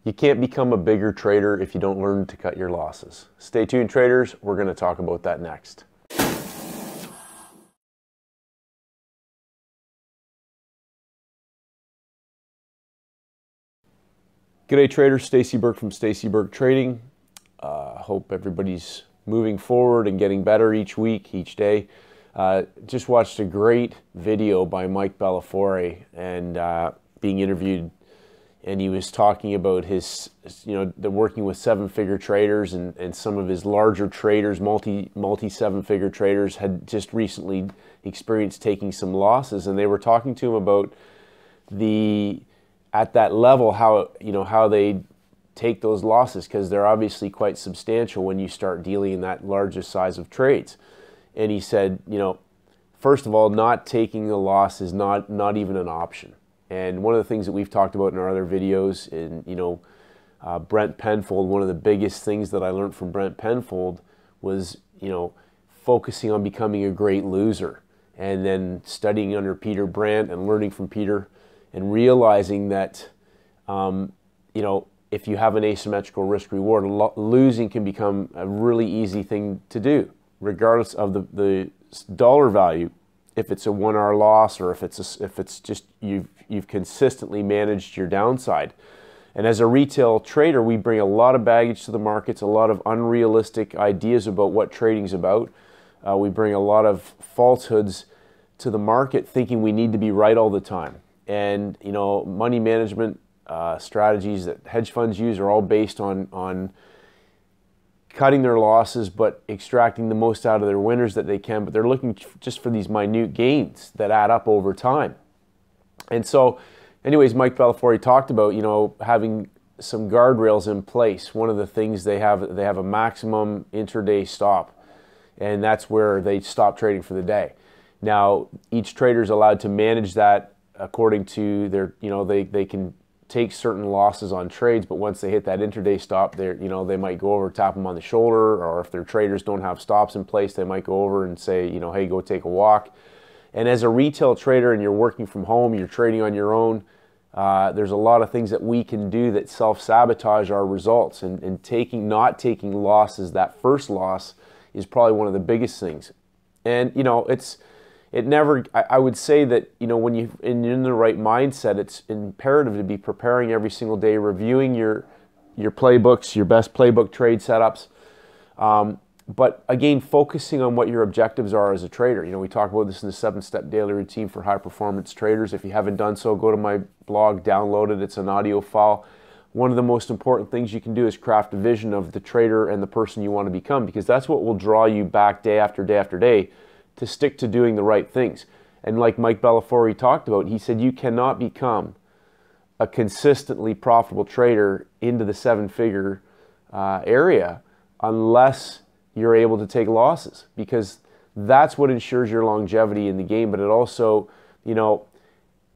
You can't become a bigger trader if you don't learn to cut your losses. Stay tuned, traders. We're going to talk about that next. G'day traders, Stacey Burke from Stacey Burke Trading. Hope everybody's moving forward and getting better each week, each day. Just watched a great video by Mike Bellafiore and being interviewed, and he was talking about his, the working with seven-figure traders, and some of his larger traders, multi seven-figure traders, had just recently experienced taking some losses, and they were talking to him about at that level how they take those losses, because they're obviously quite substantial when you start dealing in that largest size of trades. And he said, first of all, not taking a loss is not even an option. And one of the things that we've talked about in our other videos, and Brent Penfold, one of the biggest things that I learned from Brent Penfold was, focusing on becoming a great loser, and then studying under Peter Brandt and learning from Peter, and realizing that, if you have an asymmetrical risk reward, losing can become a really easy thing to do, regardless of the dollar value. If it's a 1R loss, or if it's just you've consistently managed your downside. And as a retail trader, we bring a lot of baggage to the markets, a lot of unrealistic ideas about what trading's about. We bring a lot of falsehoods to the market, thinking we need to be right all the time. And money management strategies that hedge funds use are all based on cutting their losses but extracting the most out of their winners that they can, but they're looking just for these minute gains that add up over time. And so anyways, Mike Bellafiore talked about having some guardrails in place. One of the things they have a maximum intraday stop, and that's where they stop trading for the day. Now each trader is allowed to manage that according to their, they can take certain losses on trades, but once they hit that intraday stop, they might go over, tap them on the shoulder, or if their traders don't have stops in place, they might go over and say, hey, go take a walk. And as a retail trader, and you're working from home, you're trading on your own, there's a lot of things that we can do that self-sabotage our results, and not taking losses. That first loss is probably one of the biggest things. And I would say that, when you're in the right mindset, it's imperative to be preparing every single day, reviewing your playbooks, your best playbook trade setups. But again, focusing on what your objectives are as a trader. We talk about this in the 7-step daily routine for high performance traders. If you haven't done so, go to my blog, download it. It's an audio file. One of the most important things you can do is craft a vision of the trader and the person you want to become, because that's what will draw you back day after day after day to stick to doing the right things. And like Mike Bellafiore talked about, he said you cannot become a consistently profitable trader into the seven-figure area unless you're able to take losses, because that's what ensures your longevity in the game. But it also,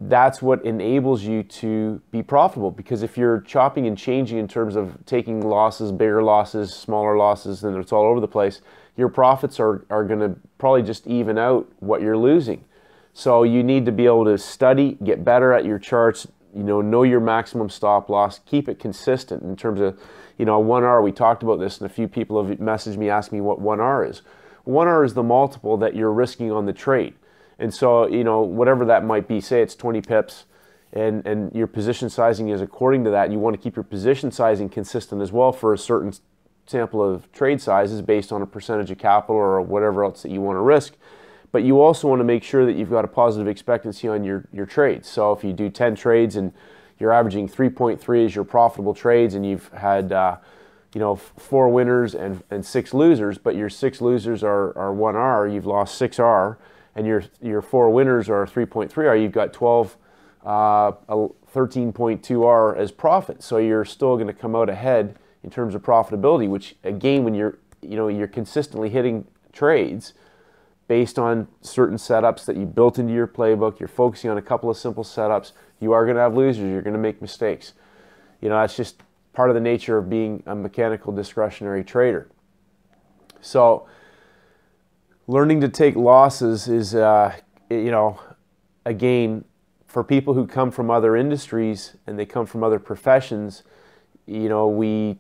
that's what enables you to be profitable, because if you're chopping and changing in terms of taking losses, bigger losses, smaller losses, then it's all over the place, your profits are going to probably just even out what you're losing. So you need to be able to study, get better at your charts, know your maximum stop loss, keep it consistent in terms of, 1R. We talked about this, and a few people have messaged me asking me what 1R is. 1R is the multiple that you're risking on the trade. And so, whatever that might be, say it's 20 pips, and your position sizing is according to that. You want to keep your position sizing consistent as well for a certain sample of trade sizes based on a percentage of capital or whatever else that you want to risk. But you also want to make sure that you've got a positive expectancy on your trades. So if you do 10 trades and you're averaging 3.3 as your profitable trades, and you've had 4 winners and 6 losers, but your 6 losers are 1R, you've lost 6R, and your 4 winners are 3.3R, you've got 13.2R as profit. So you're still going to come out ahead in terms of profitability, which again, when you're consistently hitting trades based on certain setups that you built into your playbook, you're focusing on a couple of simple setups, you are going to have losers, you're going to make mistakes. That's just part of the nature of being a mechanical discretionary trader. So learning to take losses is, again, for people who come from other industries and they come from other professions, you know, we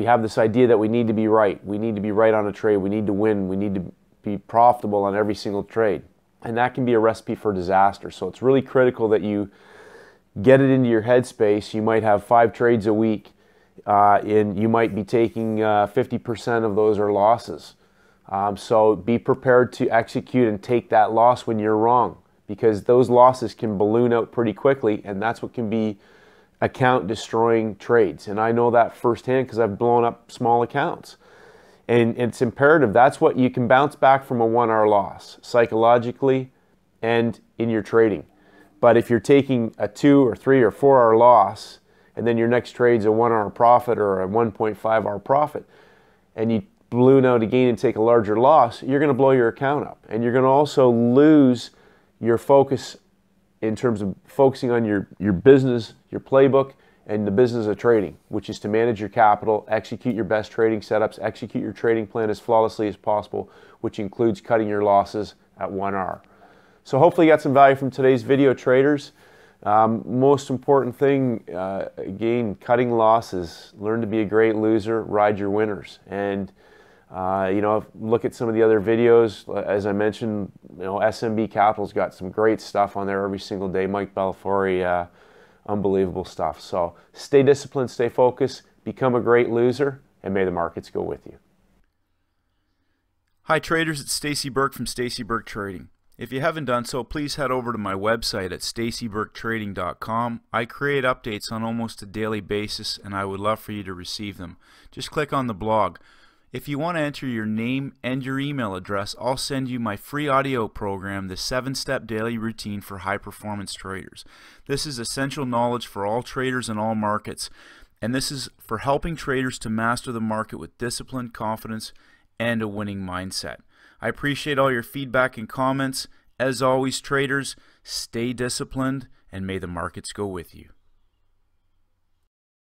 have this idea that we need to be right. We need to be right on a trade. We need to win. We need to be profitable on every single trade. And that can be a recipe for disaster. So it's really critical that you get it into your headspace. You might have 5 trades a week, and you might be taking 50% of those are losses. So be prepared to execute and take that loss when you're wrong, because those losses can balloon out pretty quickly, and that's what can be account destroying trades. And I know that firsthand because I've blown up small accounts. And it's imperative. That's what you can bounce back from a 1-hour loss psychologically and in your trading. But if you're taking a 2 or 3 or 4-hour loss, and then your next trade's a 1-hour profit or a 1.5-hour profit, and you balloon out again and take a larger loss, you're going to blow your account up. And you're going to also lose your focus in terms of focusing on your business, your playbook, and the business of trading, which is to manage your capital, execute your best trading setups, execute your trading plan as flawlessly as possible, which includes cutting your losses at 1 hour. So hopefully you got some value from today's video, traders. Most important thing, again, cutting losses. Learn to be a great loser, ride your winners. And you know, look at some of the other videos. As I mentioned, you know, SMB Capital's got some great stuff on there every single day. Mike Belfiore, unbelievable stuff. So stay disciplined, stay focused, become a great loser, and may the markets go with you. Hi traders, it's Stacey Burke from Stacey Burke Trading. If you haven't done so, please head over to my website at staceyburketrading.com. I create updates on almost a daily basis, and I would love for you to receive them. Just click on the blog. If you want to enter your name and your email address, I'll send you my free audio program, the 7-Step Daily Routine for High Performance Traders. This is essential knowledge for all traders in all markets, and this is for helping traders to master the market with discipline, confidence, and a winning mindset. I appreciate all your feedback and comments. As always, traders, stay disciplined, and may the markets go with you.